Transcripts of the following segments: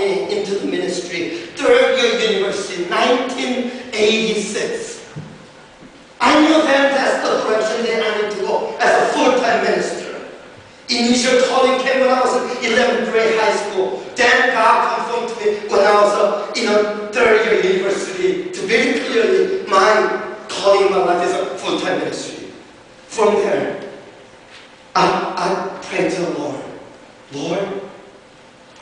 me into the ministry, third year university, 1986. I knew then that's the direction that I need to go as a full-time minister. Initial calling came when I was in 11th grade high school. Then God confirmed to me when I was in a third year university to very clearly my calling in my life is a full-time ministry. From there, I prayed to the Lord. Lord,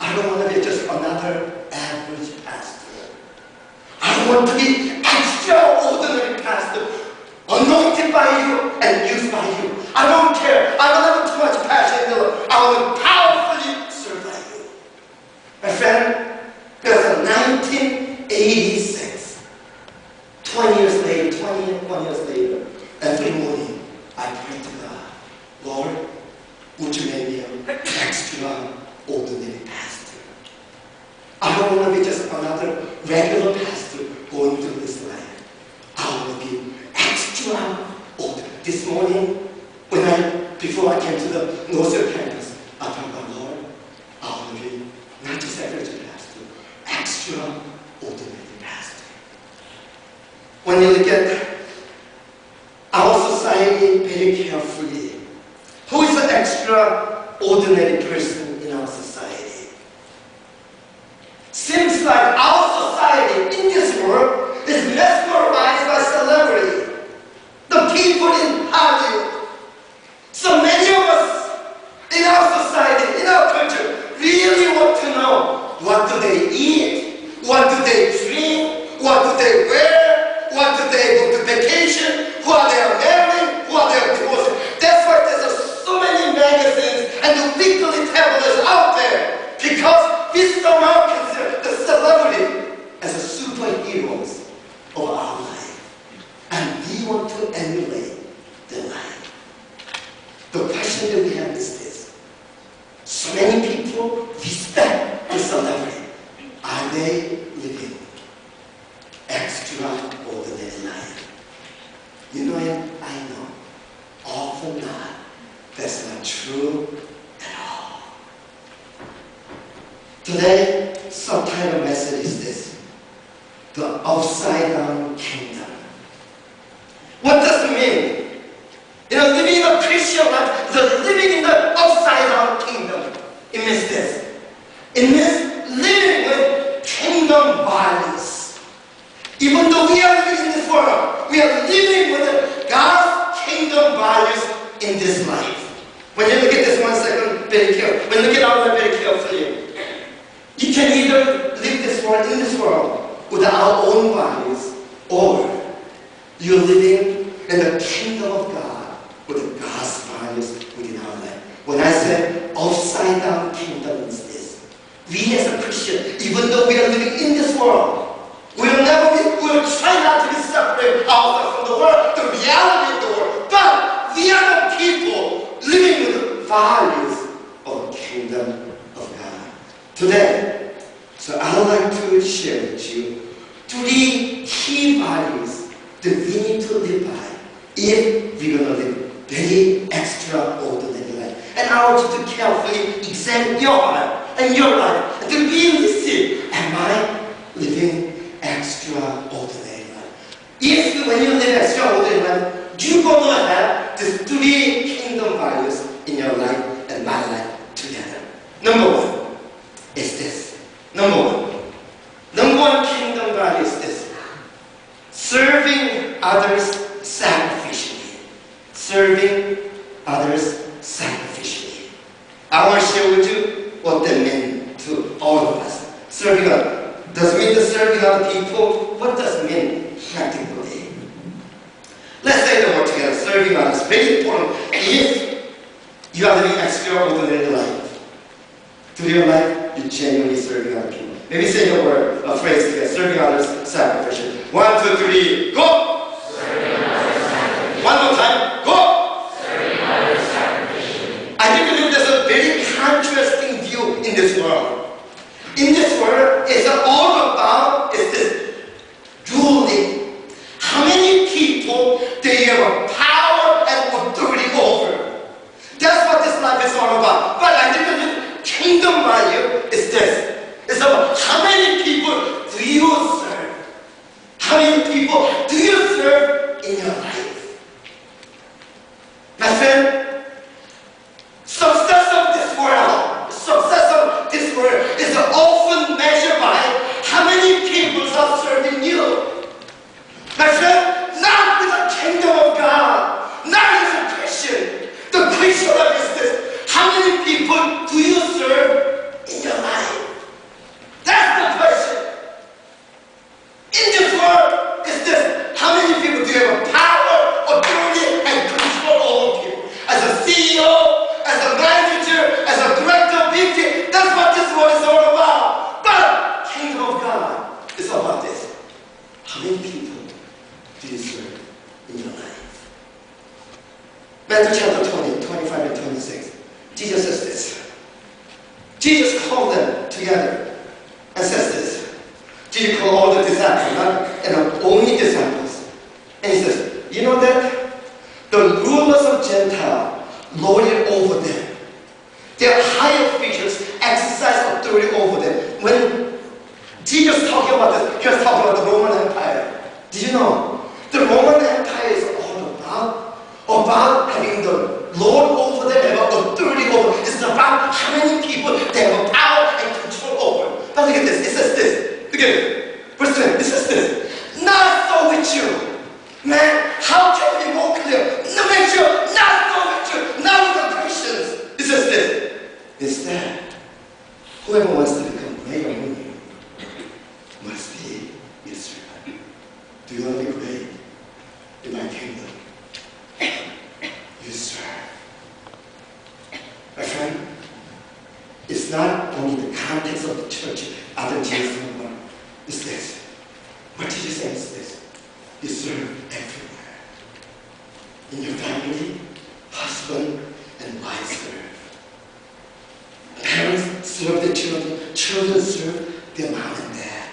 I don't want to be just another average pastor. I want to be extraordinary pastor, anointed by you and used by you. I don't care. I don't have too much passion in the Lord. I will powerfully serve by you. My friend, it was in 1986. 21 years later, every morning, I pray to God, Lord, would you make me an extraordinary pastor? I don't want to be just another regular pastor going through this life. I want to be extraordinary. This morning, before I came to the Northern campus, I thought, Lord, I want to be not just average pastor, extraordinary pastor. When you look at our society very carefully, who is an extraordinary person in our society? Seems like our society in this world is mesmerized by celebrity. The people in Hollywood. So many of us in our society, in our culture, really want to know, what do they eat? What do they drink? What do they wear? What do they go to vacation? Who are they marrying? Who are they divorcing? That's why there's so many magazines and the weekly tabloids out there. Because we somehow consider the celebrity as a superheroes of our life. And we want to emulate their life. The question that we have is this. So many people respect the celebrity. Are they living extraordinary life? You know it? I know. Often not. That's not true at all. Today, subtitle message is this. The upside down kingdom. What does it mean? Living in a Christian life, living in the upside down kingdom. It means this. It means living with kingdom values. Even though we are living in this world, we are living with God's kingdom values in this life. When you look at this 1 second, very carefully. When you look at our life very carefully, you can either live this world in this world with our own values, or you're living in the kingdom of God with God's values within our life. When I say upside down kingdom is this. We as a Christian, even though we are living in this world, we'll try not to be separate ourselves from the world, the reality of the world. But we are the people living with the values of the kingdom of God. Today, so I would like to share with you 3 key values that we need to live by if we're going to live very extraordinary life. And I want you to carefully examine your heart and your life and to really see, am I living extraordinary life? If when you live extraordinary life, you're going to have these 3 kingdom values in your life and my life together. Number 1 is this. Number one kingdom value is this. Serving others sacrificially. Serving others sacrificially. I want to share with you what that means to all of us. Serving others. Does it mean serving other people? What does it mean practically? Let's say the word together. Serving others. Very important. If you are living extraordinary life, through your life, you're genuinely serving other people. Maybe say the word, a phrase together. Serving others sacrificially. 1, 2, 3, go! Serving others sacrificially. One more time, go! Serving others sacrificially. I think there's a very contrasting view in this world. In this world, it's all about this ruling. How many people they have power and authority over? That's what this life is all about. But I think the kingdom value is this. It's about How many people do you serve in your life? Matthew chapter 20, 25 and 26. Jesus says this. Jesus called them together and says this. Jesus called all the disciples, and only disciples. And he says, you know that the rulers of Gentile lord it over them. Their higher officials exercise authority over them. When Jesus talking about this, he was talking about the Roman Empire. Did you know? The Roman Empire is all about having the lord over them, have authority over them. It's about how many people they have power and control over. But look at this. It says this. Look at it. Verse 20. It says this. Not so with you. Man, how can it be more clear? No, make sure, not so with you. Not with the Christians. It says this. Instead, whoever wants to become great among you must be your servant. Do you want to be great in my kingdom? You serve. My friend, it's not only the context of the church other Jesus one. It's this. What Jesus says is this. You serve everywhere. In your family, husband and wife serve. Parents serve their children. Children serve their mom and dad.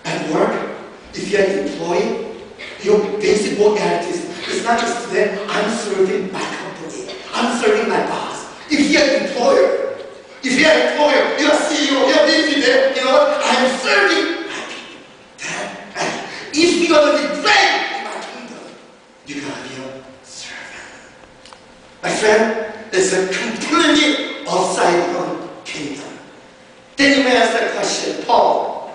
At work, if you're an employee, your basic work attitude is not just that I'm serving my company. I'm serving my boss. If you're an employer, you're a CEO, you're busy there, you know what? I'm serving my people. If you're going to be great in my kingdom, you gotta be a servant. My friend, it's a completely upside-down kingdom. Then you may ask that question, Paul,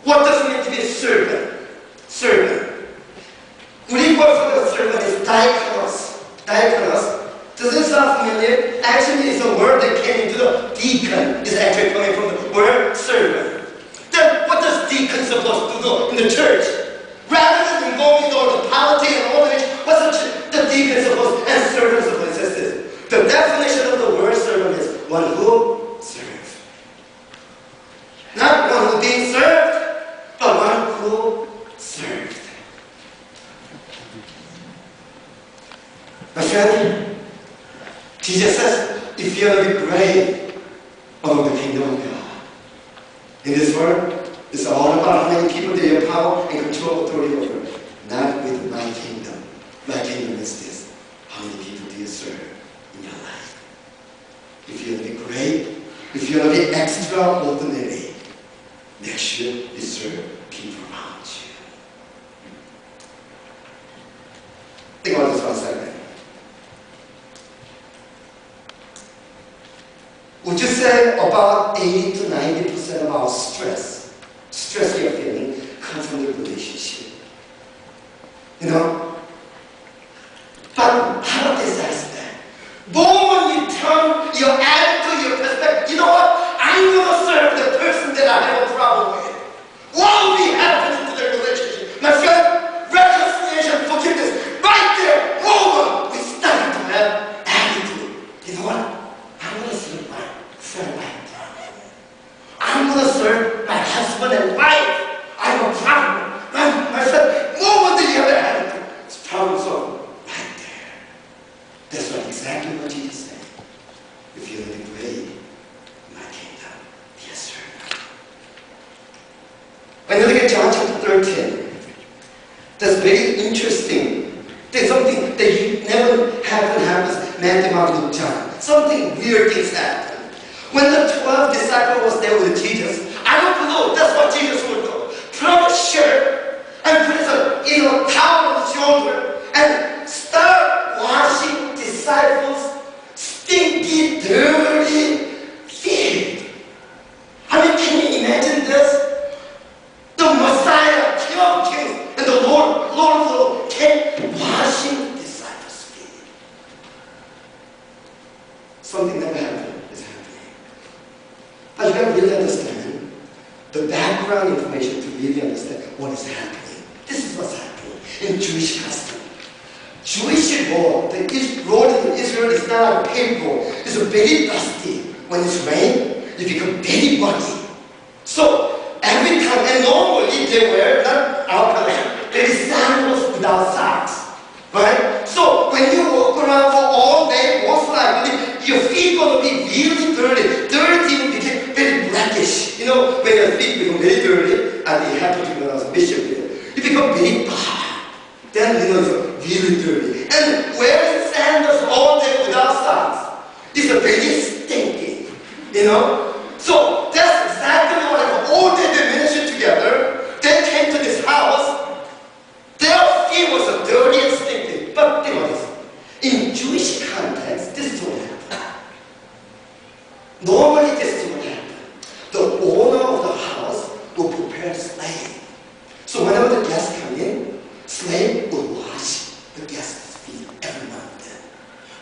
what does it mean to be a servant? Servant. Greek word for the servant is diakonos. Diakonos. Does it sound familiar? Actually, it's a word that came into the deacon. It's actually coming from the word servant. Then what does deacon supposed to do in the church? Rather than involving all the politics and all that, what's the deacon supposed and servant supposed? It says this. The definition of the word servant is one who serves. Not one who being served, but one who served. My friend, Jesus says, if you're going to be great among the kingdom of God, in this world, it's all about how many people do you have power and control authority over. Not with my kingdom. My kingdom is this. How many people do you serve in your life? If you're going to be great, if you're going to be extraordinary, make sure you serve people around you. Think about this 1 second. Would you say about 80 to 90% of our stress you're feeling, comes from the relationship? You know? But how about this aspect? When you turn your attitude, your perspective, you know what? I'm going to serve the person that I have a problem with. What will be happening to the relationship? My friend, reconciliation, forgiveness, right there, moment, we start to have attitude. You know what? I'm going to serve my friend, my brother. I'm going to serve my husband and wife. I have a problem. My friend, moment that you have an attitude, it's problem solved right there. That's what exactly what Jesus said. If you're going to be great in my kingdom, yes, sir. When you look at John chapter 13, that's very interesting. There's something that you never happens, Matthew, Mark, Luke, John. Something weird things happen. When the 12 disciples was there with Jesus, I don't know, that's what Jesus would do. Put on a shirt and put a towel on his shoulder and start washing disciples' stinky, dirty feet. I mean, can you imagine this? The Messiah, King of Kings, and the Lord of Lords, washing disciples' feet. Something never happened is happening. But you gotta really understand the background information to really understand what is happening. This is what's happening in Jewish custom. Jewish law, the road in Israel is not a paved road. It's very dusty. When it's rain, it becomes very muddy. So every time, and normally they wear not our color, they sandals without socks. Right? So when you walk around for all day, most likely your feet gonna be really dirty. Dirty will become very blackish. You know, when your feet become very dirty, and it happened to me when I was a bishop here, you become very bad. Then you know it's really dirty. And wearing sandals all day without socks is a very stinky. You know? So that's exactly what happened. All day they ministered together. They came to this house. Their feet was dirty and stinky. But think about this. In Jewish context, this is what happened. Normally this is what happened. The owner of the house will prepare a slave. So whenever the guests come in, slave will wash the guest's feet every now and then.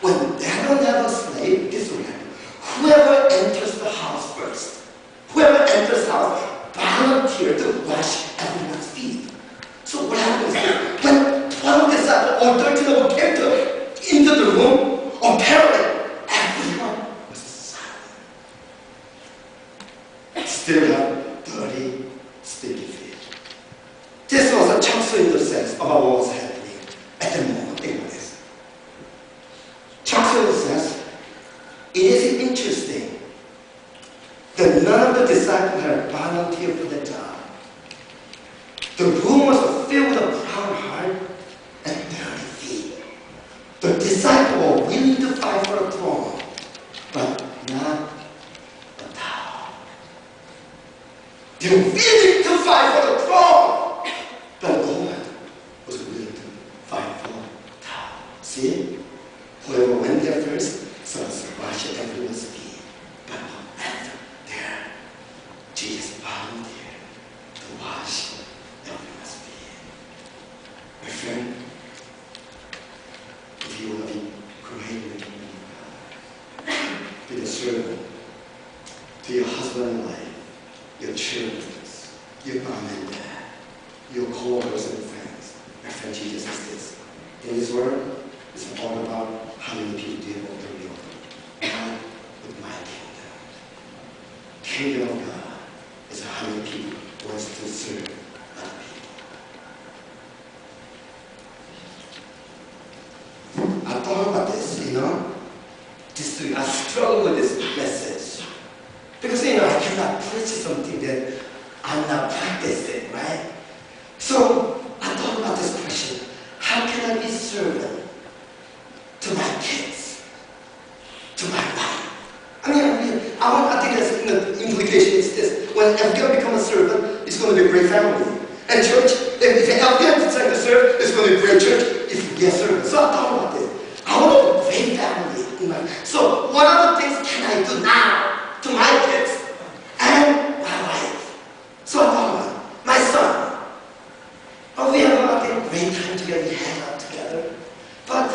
When they don't have a slave, this will happen. Whoever enters the house first, whoever enters the house, volunteer to wash everyone's feet. So what happens is, when 12 disciples or 13 of them came into the room, apparently everyone was silent. Still have dirty, sticky feet. This was a chapter in the sense about what was happening at the moment. Think of this. Chapter in the sense, it is interesting that none of the disciples had volunteered for the job. The room was filled with a proud heart and dirty feet. The disciples were willing to fight for a throne, but not a towel. They were willing to fight for the throne, but no one was willing to fight for a towel. See? Whoever went there first starts to wash everyone's feet, but after there, Jesus volunteered to wash everyone's feet. My friend, if you want to be great in the kingdom of God, be the servant to your husband and wife, your children, your mom and dad, your co-workers and friends. My friend, Jesus is this. In His Word, it's all about how many people deal with the real God with my kingdom. Kingdom of God is how many people wants to serve other people. I thought about this, you know. I struggle with this message. Because, you know, I cannot preach something that I'm not practicing, right? So, I thought about this question. How can I be servant to my kids? To my wife? I think that's the implication is this. When Elgian becomes a servant, it's going to be a great family. And church, if Elgian decides to serve, it's going to be a great church if we are servants. So I thought about this. I want a great family in my life. So what other things can I do now to my kids and my wife? So I thought about it. My son. We have a great time together, we hang out together. But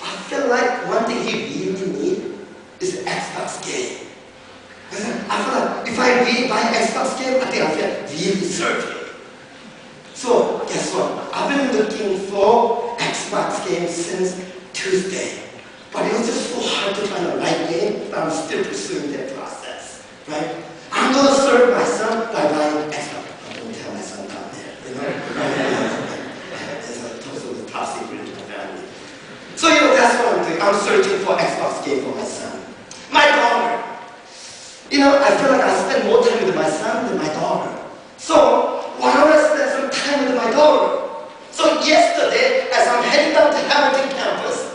I feel like one thing he really needs is an Xbox game. I feel like if I really buy an Xbox game, I think I feel really served. So guess what? I've been looking for Xbox games since Tuesday. But it was just so hard to find the right game, but I'm still pursuing that process. Right? I'm going to serve my son by buying Xbox. I don't tell my son down there, you know? It's a total top secret in my family. So, you know, that's what I'm doing. I'm searching for Xbox game for my son. My daughter. You know, I feel like I spend more time with my son than my daughter. So, why don't I spend some time with my daughter? So yesterday, as I'm heading down to Hamilton campus,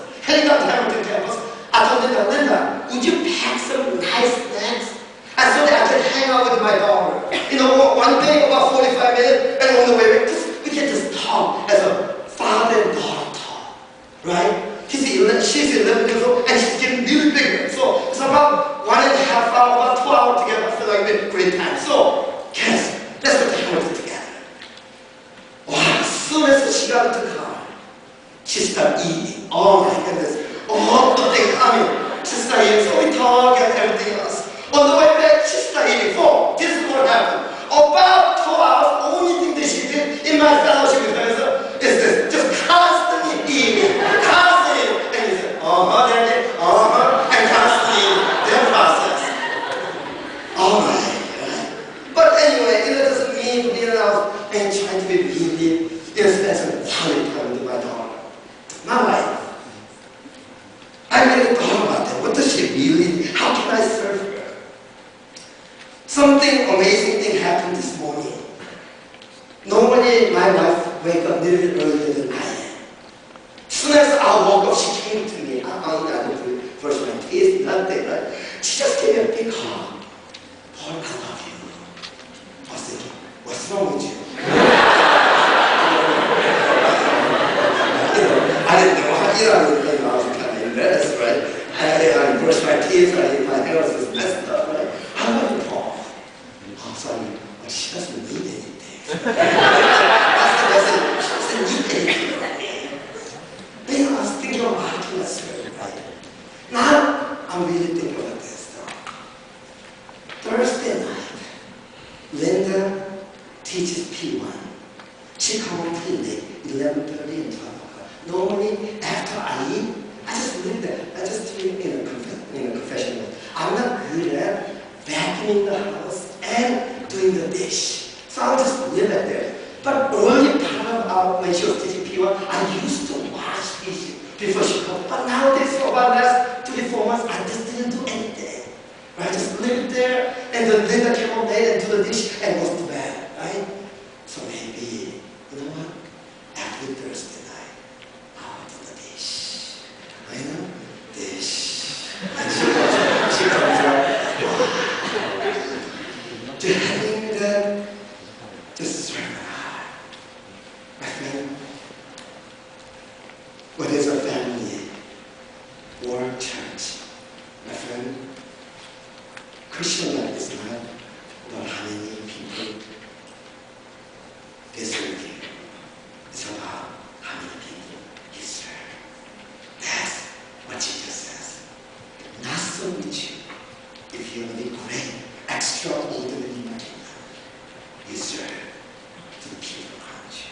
I told Linda, would you pack some nice snacks? And so that I can hang out with my daughter. You know, one day about 45 minutes, and on the way back, we can just talk as a father and daughter talk. Right? She's 11 years old, and she's getting really bigger. So it's about 1.5 hours, about 2 hours together. I feel like we had a great time. So, guys, let's go to Hamilton together. Wow, as soon as she got into the car, she started eating. Oh my goodness. Oh, the thing coming. She started eating. So we talk and everything else. On the way back, she started eating. This is what happened. About 2 hours, only thing that she did in my fellowship with her is this. Just constantly eating. Constantly eating. And he said, daddy, and constantly eating. Their process. Alright. But anyway, it doesn't mean, and trying to be really, spend some quality time with my daughter. My wife. I really thought about that. What does she really, how can I serve her? Something amazing thing happened this morning. Normally, my wife wake up a little bit earlier than I am. As soon as I woke up, she came to me. I didn't brush my teeth, nothing, right? She just gave me a big hug. Paul, I love you. I was thinking, what's wrong with you? I didn't know. I was kind of embarrassed, right? I brushed my teeth, my hair was just messed up, right? How about you, Paul? Oh, sorry. Well, she doesn't need anything. That's the message. She doesn't need anything from me. Then I was thinking about how can I serve, right? Now, I'm really thinking about this, though. Thursday night, Linda teaches P1. She comes pretty late, 11:30 and 12 o'clock. Normally, after I eat, I just leave there. I just do it in a confession mode. I'm not good at vacuuming the house and doing the dish. So I'll just leave it there. But early part of when she was teaching P1, I used to wash dishes before she comes. But nowadays, for about the last 3 to 4 months, I just didn't do anything. Right? Just leave it there, and then Linda came home late and do the dish and goes to bed. Right? So maybe, you know what? Every Thursday night, I'll do the dish. I know? Dish. And she comes out. To having that, just surrender. My friend, whether it's a family or a church, my friend, Christian life is not about how many people they serve you. It's about how many people you serve. That's what Jesus says. Not so with you. If you want to be great, extraordinary in my kingdom, you serve to the people around you.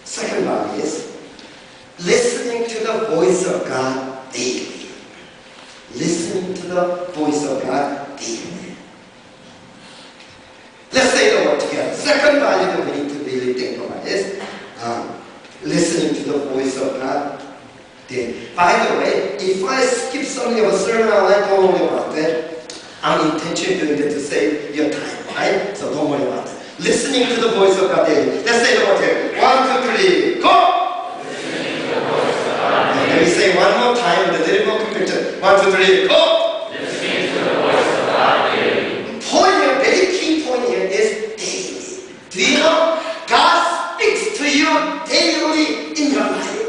Second value is listening to the voice of God daily. Listening to the voice of God daily. Let's say the word together. Second value that we need to really think about is listening to the voice of God daily. By the way, if I skip something of a sermon, don't worry about that. I'm intentionally doing that to save your time, right? So don't worry about it. Listening to the voice of God daily. Let's say the word together. 1, 2, 3, go! Listening to the voice of God daily. Let me say one more time with a little more conviction. 1, 2, 3, go! Listening to the voice of God daily. Point here, very key point here is daily. Do you know? God speaks to you daily in your life.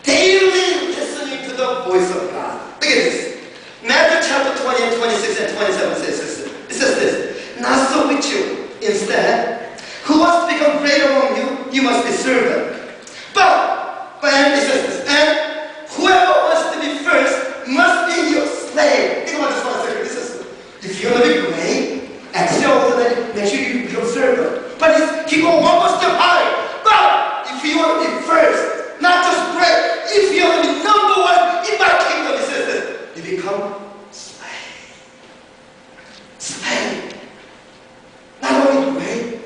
Daily listening to the voice of God. Look at this. Matthew chapter 20 and 26 and 27 says this. It says this. Not so with you. Instead, who wants to become great among you, you must be servant. And it says this. And whoever wants to be first must be your slave. Think about this for a second. This is, if you want to be great, extraordinary, make sure you become servant. But he goes one more step higher. But if you want to be first, not just great, if you want to be number one in my kingdom, it says this. You become slave. Slave. Not only great,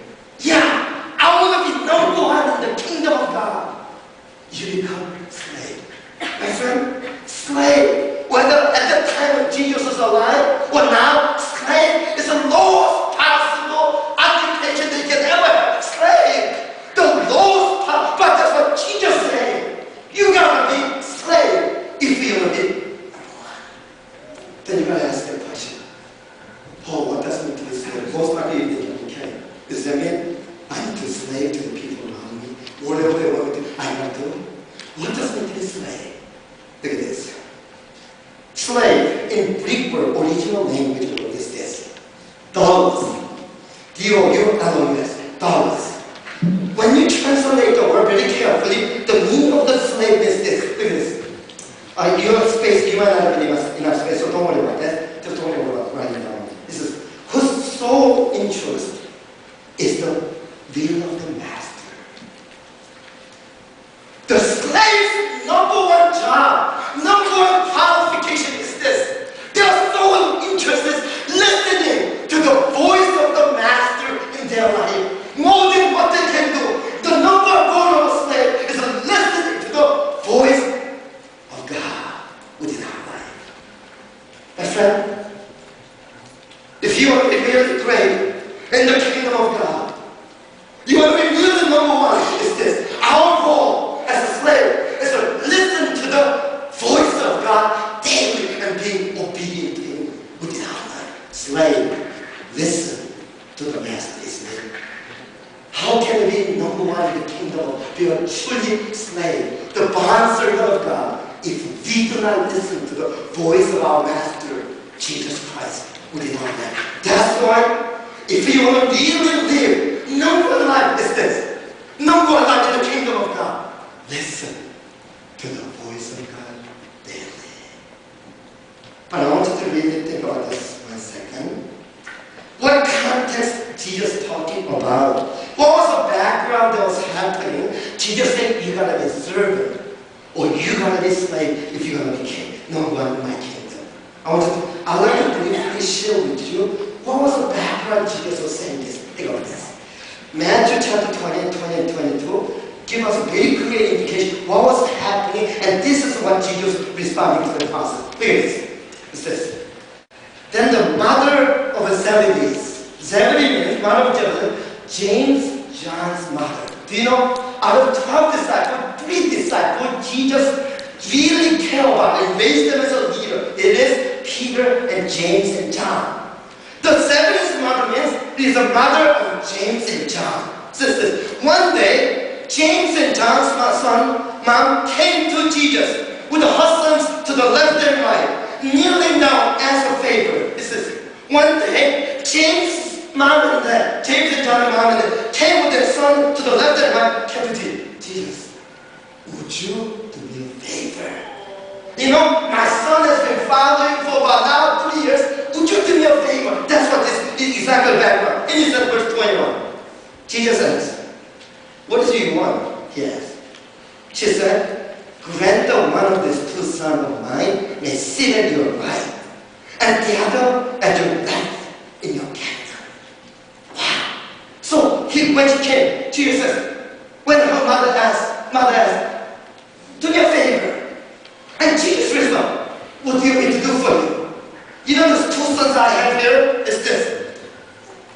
I want to be number one in the kingdom of God. You become slave. My friend, slave. Whether at that time when Jesus was alive or now, slave is the lowest possible occupation that you can ever have. Slave. The lowest possible. But that's what Jesus said. You gotta be slave if you want to be. Then you gotta ask that question. Oh, what does it mean to be slave? Most likely you think, okay, does that mean I need to slave to the people around me? Whatever they want me to do, I gotta do. What does it mean to be slave? Look at this. Slave in Greek word, original language word is this. Dollars. D-O-U-L-O-U-S. Dollars. When you translate the word very carefully, the meaning of the slave is this. Look at this. You have space, you might not have enough space, so don't worry about that. Just don't worry about writing down. This is whose sole interest is the will of the master. The slave's number one job, number one qualification is this. friend, if you want to be really great in the kingdom of God, you want to be really number one, is this. Our role as a slave is to listen to the voice of God daily and being obedient to Him without that. Slave, listen to the master, isn't it? How can we be number one in the kingdom? Be a truly slave, the bondservant of God, if we do not listen to the voice of our master, Jesus Christ, without that. That's why, if you want to really live, number one life is this. Number one life in the kingdom of God. Listen to the voice of God daily. But I want you to really think about this 1 second. What context Jesus talking about? What was the background that was happening? Jesus said, you're going to be servant, or you're going to be slave if you're going to be king. Number one in my kingdom. I'd like to briefly share with you what was the background Jesus was saying this. Think of this. Matthew chapter 20 and 22 give us a very clear indication what was happening, and this is what Jesus responding to the apostles. Look at this. It says, then the mother of Zebedee means mother of Zebedee, James, John's mother. Do you know, out of 12 disciples, 3 disciples, Jesus really care about and raised them as a leader. It is Peter and James and John. The Zebedee's mother means it is the mother of James and John. Sisters, one day, James and John's mom came to Jesus with her sons to the left and right, kneeling down as a favor. This is one day, James and John's mom and dad came with their son to the left and right, came to Jesus. Would you do me a favor? You know, my son has been following for about now 3 years. Would you do me a favor? That's what this is exactly the background. And he said, verse 21. Jesus says, what do you want? He asked. She said, grant that one of these 2 sons of mine may sit at your right, and the other at your left in your kingdom. Wow. So when she came, Jesus says, when her mother asked, do me a favor. And Jesus responded, what do you want me to do for you? You know those 2 sons I have here? It's this.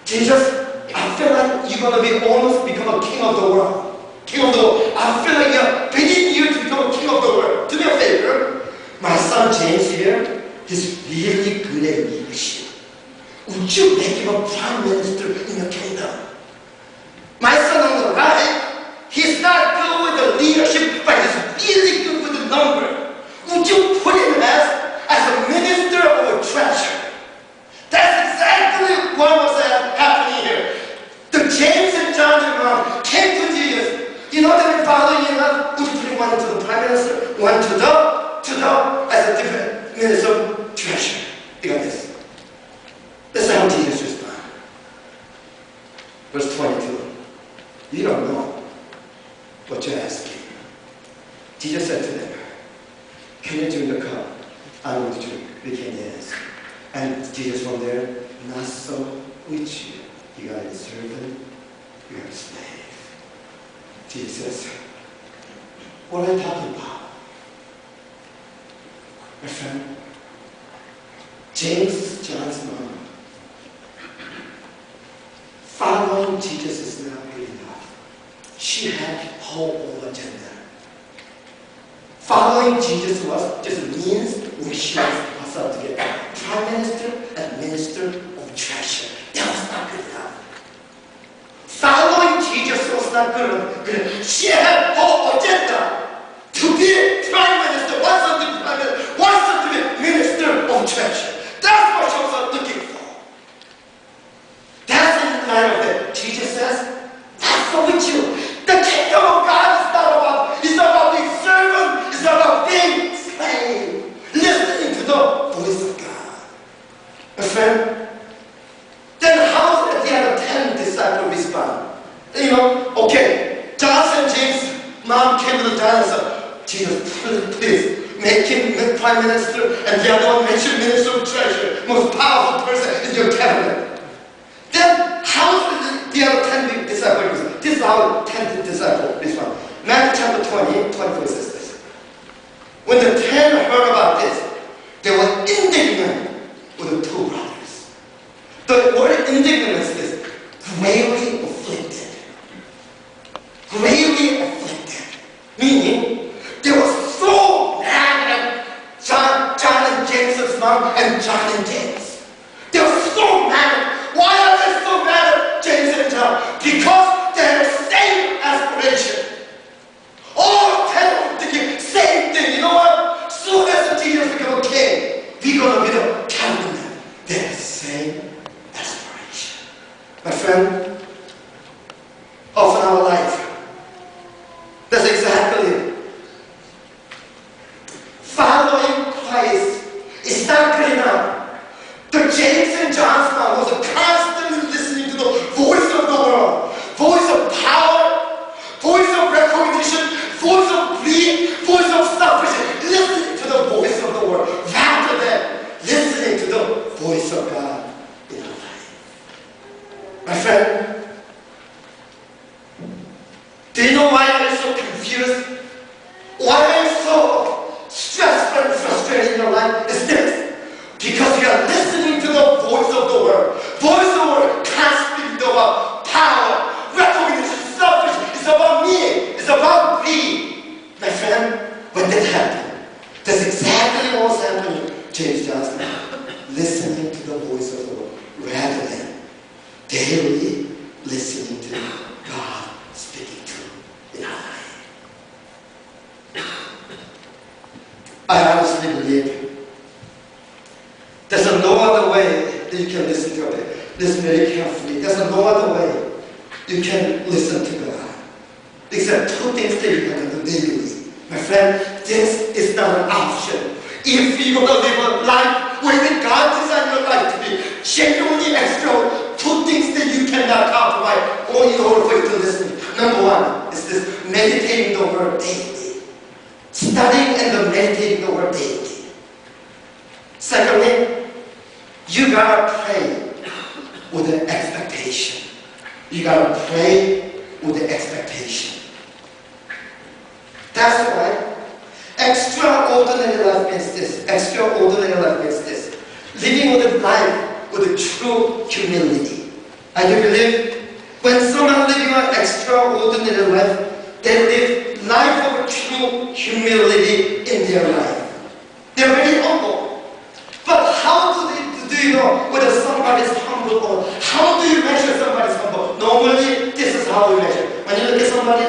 Jesus, I feel like you're going to be almost become a king of the world. King of the world. I feel like you're begging you to become a king of the world. Do me a favor. My son James here, he's really good at leadership. Would you make him a prime minister in your kingdom? My son on the right, he's not good with the leadership, but he's really good with the number. Would you put him as a minister of a treasure? That's exactly what was happening here. The James and John and mom came to Jesus. You know they've been following you now? Would you put him one to the prime minister, one to the, as a different minister of treasure? You got this. That's how Jesus responded. Verse 22. You don't know what you're asking. Jesus said to them, can you drink the cup I want to drink? We can dance. And Jesus from there, not so with you. You got a servant, you got a slave. Jesus says, what are you talking about? My friend, James, John's mom, following Jesus is not good enough. She had her own agenda. Following Jesus was just means when she was herself to get prime minister and minister of treasure. That was not good enough. Following Jesus was not good enough. She had her agenda to be prime minister, wants to be prime minister, wants to be minister of treasure. That's what she was looking for. That's in line of it. Jesus says, that's not with you. The kingdom of God is not about, it's not about being servant, it's not about being slave. Listening to the voice of God. My friend, then how did the other 10 disciples respond? You know, okay, John and James' mom came to John and said, Jesus, please, make him prime minister, and the other one make him minister of treasure, most powerful person in your cabinet. Then how did the other 10 disciples respond? This is how 10 disciples respond. Matthew chapter 20, 24 says this. When the 10 heard about this, they were indignant. John and John and James. They were so mad. Why are they so mad at James and John? Because they had the same aspiration. All 10 of them thinking same thing. You know what? Soon as the Jesus become a king, we're going to be the cabinet. They have the same aspiration. My friend, often our life, that's exactly it. Following Christ is not good enough. The James and John's mouth was constantly listening to the voice of the world, voice of power, voice of recognition, voice of greed, voice of selfishness, listening to the voice of the world rather than listening to the voice of God in our life. My friend, do you know why I'm so confused? Why I'm so stressful and frustrated in your life? Is this. Because you are listening to the voice of the world. Voice of the world constantly about power, recognition, selfishness. It's about me. It's about greed. My friend, when that happened, that's exactly what was happening. James Johnson, listening to the voice of the world rather than daily listening to God speaking to in our life. I honestly believe there's no other way that you can listen to it. Listen very carefully. There's no other way you can listen to God. Except two things that you can do daily. My friend, this is not an option. If you're going to live a life where God designed your life to be genuinely extra, two things that you cannot compromise only in order for you to listen. Number one is this: meditating the word daily. Studying and meditating the word daily. Secondly, you gotta pray with an expectation. You gotta pray with an expectation. That's why extraordinary life means this. Extraordinary life means this. Living with a life with a true humility. And you believe when someone living an extraordinary life, they live life of true humility in their life. They're very humble. But how do you know whether somebody is humble or how do you measure somebody's humble? Normally, this is how we measure. When you look at somebody,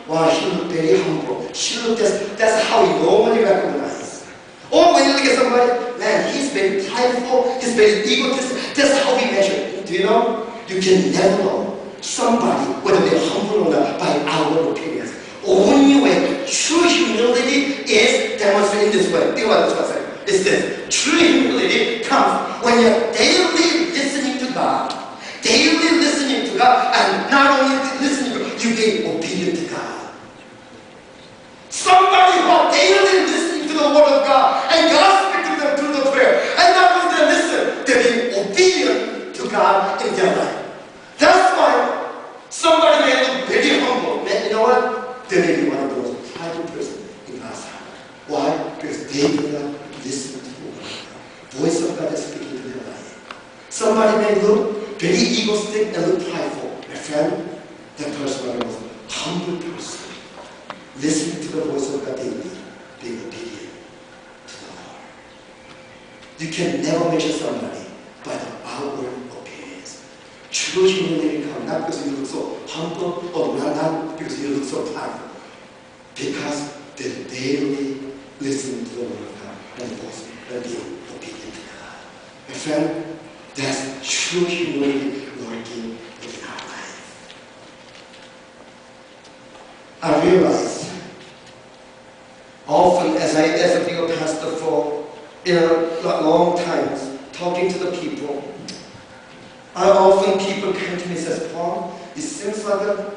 wow, he looked very humble. She looked that's how we normally recognize. Or when you look at somebody, man, he's very prideful, he's very egotistic. That's how we measure. Do you know? You can never know somebody, whether they're humble or not, by our opinions. Only way true humility is demonstrated in this way. Think about this for a second. It's this. True humility comes when you're daily listening to God. Daily listening to God, and not only listening to God, you're being obedient to God. Somebody who are daily listening to the Word of God, and God speaks to them through the prayer, and not only they listen, they're being obedient to God in their life. That's why somebody may look very humble. Man, you know what? They may be one of those private person in God's heart. Why? Because they do not listen to the Word of God. Voice of God is speaking to their life. Somebody may look very egoistic and look prideful. My friend, that person was a humble person. Listening to the voice of God daily, being obedient to the Lord. You can never measure somebody by the outward appearance. True humility comes not because you look so humble or not because you look so prideful. Because they daily listen to the Word of God and the voice and being obedient to God. My friend, that's true humility working in our life. I realize often as a bigger pastor for long times, talking to the people, people come to me and says, Paul, it seems like the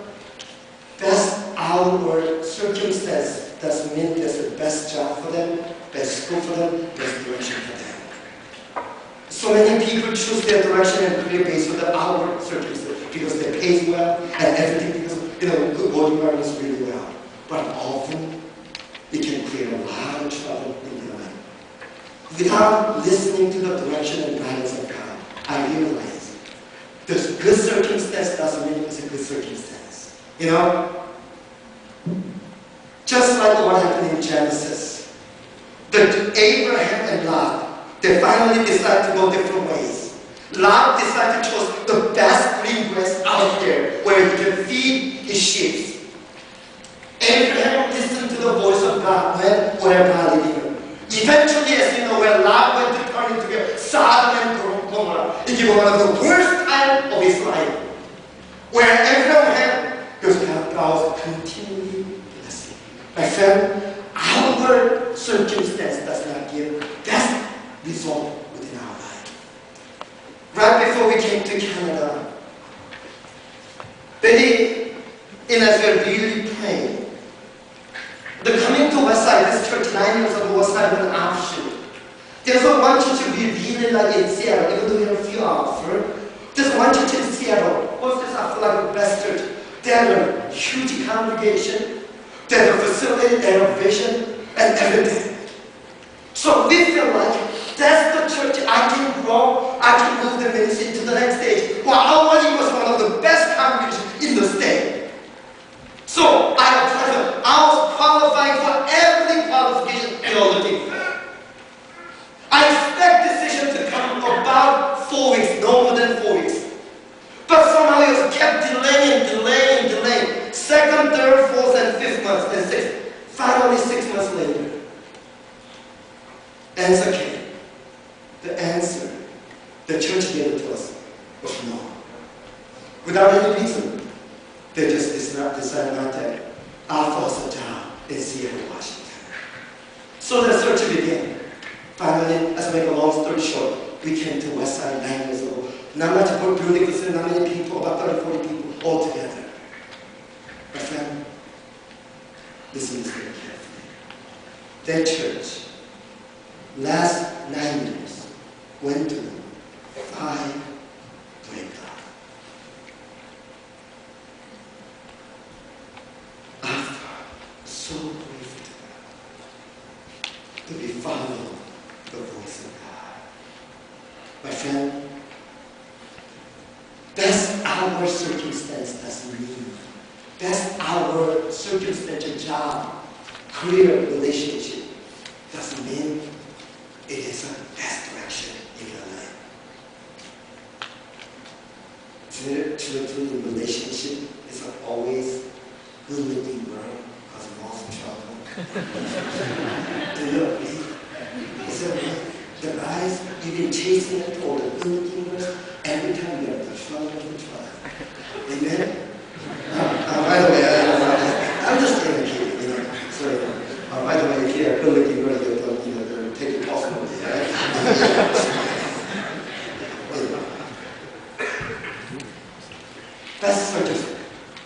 best outward circumstance doesn't mean there's the best job for them, best school for them, best direction for them. So many people choose their direction and career based on the outward circumstances because they pay well and everything because good work environment is really well. But often it can create a lot of trouble in their life. Without listening to the direction and guidance of God, I realize this good circumstance doesn't mean it's a good circumstance. You know? Just like what happened in Genesis. The Abraham and Lot, They finally decided to go different ways. Lot decided to choose the best green grass out there where he can feed his sheep. Abraham listened to the voice of God where God led him. Eventually, as you know, when Lot went to turn into Sodom and Gomorrah, it was one of the worst time of his life. Where Abraham had, because God was continually blessing. My friend, our circumstance does not give best result within our life. Right before we came to Canada, Betty and us were really praying. The coming to Westside, this church 9 years ago was kind of an offshoot. There's one church we really like in Seattle, even though we have a few offers. There's one church in Seattle. What's this after like the best church? They have a huge congregation. They have a facility, they have a vision, and everything. So we feel like that's the church I can grow, I can move the ministry to the next stage. Well, our wedding was one of the best congregations in the state. So I was qualifying for every qualification and all the things. I expect decision to come about 4 weeks, no more than 4 weeks. But somehow it was kept delaying. Second, third, fourth, and fifth months, and sixth. Finally, 6 months later, answer came. The answer the church gave it to us was no. Without any reason. They just decided not to offer us a job in Seattle, Washington. So the search began. Finally, as I make a long story short, we came to Westside 9 years ago. Not much building facility, not many people, about 30, 40 people all together. My friend, listen to this very carefully. That church, last 9 years, went to 5 breakups. After so grateful to be followed the voice of God. My friend, that's our circumstance doesn't mean. That's our circumstantial job, career, relationship. Doesn't mean it is the best direction in your life. The relationship is always good-looking girl because most trouble. Do you agree? Is it right? The guys, you've been chasing it for the good-looking girls every time you're the trouble. Amen? By the way, I'm just kidding, you know. So, by the way, if you're a good-looking girl, you'll take it possibly, right? That's sort of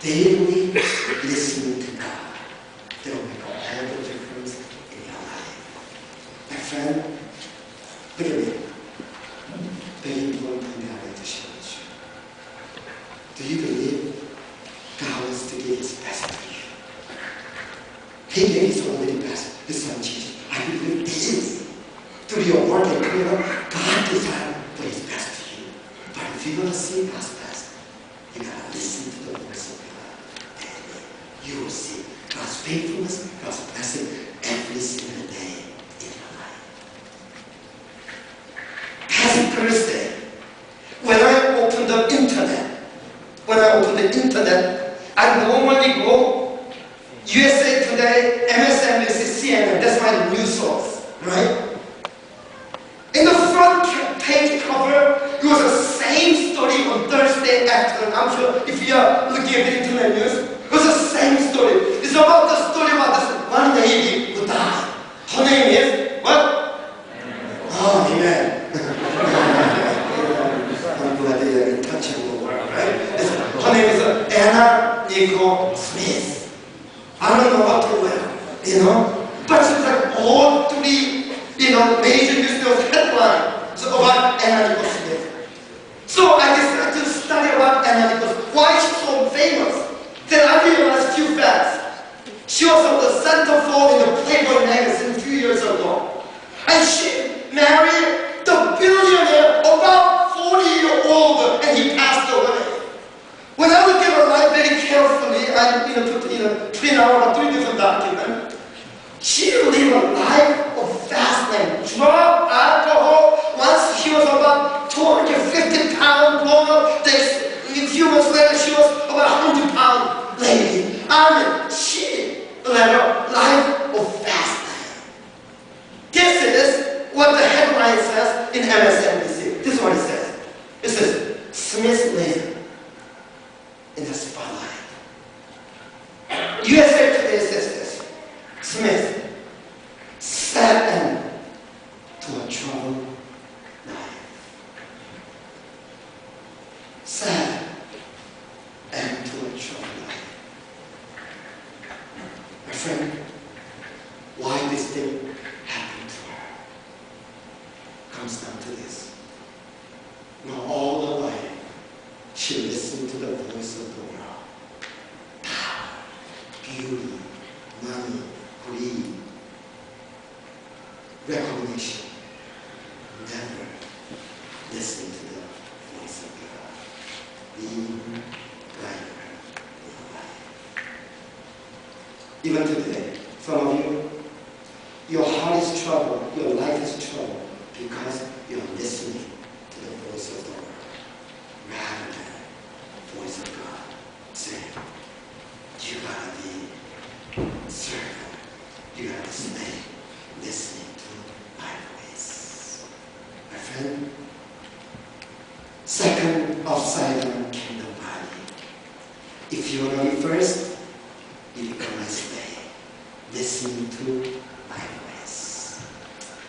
daily listening to God. That will make all the difference in your life. My friend, look at me. Very important thing I'd like to share with you. Do you believe God wants to give His best to you? He gave His only best, His Son Jesus. I believe this is. Through your work and career, God designed for His best to you. But if you're going to see God's best, you got to listen to the voice of God. And you will see God's faithfulness, God's blessing every single day in your life. Past Thursday, when I open the internet, I normally go USA Today, MSNBC, CNN. That's my news source, right? In the front page cover, it was the same story on Thursday afternoon. I'm sure if you are looking at the internet news, it was the same story. It's about the story about this one lady who died. Her name is what? Oh, amen. I'm glad you're in touch with the world, right? Her name is Anna Nicole Smith. I don't know what to wear, you know? But she's like all three, major newspaper headlines about Anna Nicole Smith. So I decided to study about Anna Nicole Smith. Why she's so famous? Then I realized few facts. She was on the centerfold in the Playboy magazine a few years ago. And she married the billionaire about 40-year-old, and he passed away. When I look at her life very carefully, I print out 3 different documents. She lived a life of fasting, drug, alcohol, what the headline says in MSNBC. This is what it says. It says, Smith later in the spotlight. USA Today says this. Smith set end to a troubled life. Sad end to a troubled life. My friend, why this thing happened to her comes down to this. Now all the while, she listened to the voice of the world. Power, beauty, money, greed, recognition. Never listening to the voice of God. Being brighter in life. Even today, some of you, your heart is troubled, your life is troubled because you're listening to the voice of the world rather than the voice of God saying, you gotta be servant, you gotta stay listening to my voice. My friend, second upside down kingdom body. If you want to be first, you become a slave, listening to